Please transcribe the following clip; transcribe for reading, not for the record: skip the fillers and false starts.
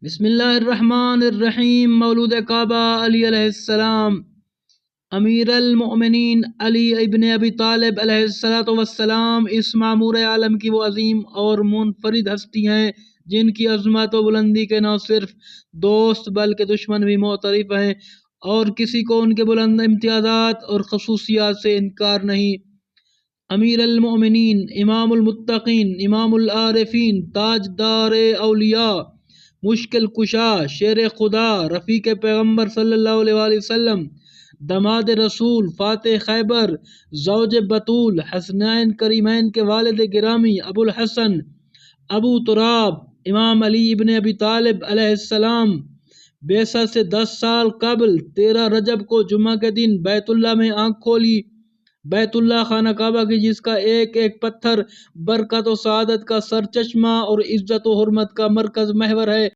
بسم اللہ الرحمن الرحیم۔ مولود کعبہ علی علیہ السلام۔ امیر المؤمنین علی ابن ابی طالب علیہ السلام اس معمور عالم کی وہ عظیم اور منفرد ہستی ہیں جن کی عظمت و بلندی کے نہ صرف دوست بلکہ دشمن بھی معترف ہیں، اور کسی کو ان کے بلند امتیازات اور خصوصیات سے انکار نہیں۔ امیر المؤمنین، امام المتقین، امام العارفین، تاجدار اولیاء، مشکل کشا، شیر خدا، رفیق پیغمبر صلی اللہ علیہ وآلہ وسلم، دماد رسول، فاتح خیبر، زوج بطول، حسنین کریمین کے والد گرامی ابو الحسن ابو تراب امام علی ابن ابی طالب علیہ السلام بعثت سے 10 سال قبل 13 رجب کو جمعہ کے دن بیت اللہ میں آنکھ کھولی۔ بیت اللہ خانہ کعبہ کی جس کا ایک ایک پتھر برکت و سعادت کا سرچشمہ اور عزت و حرمت کا مرکز محور ہے،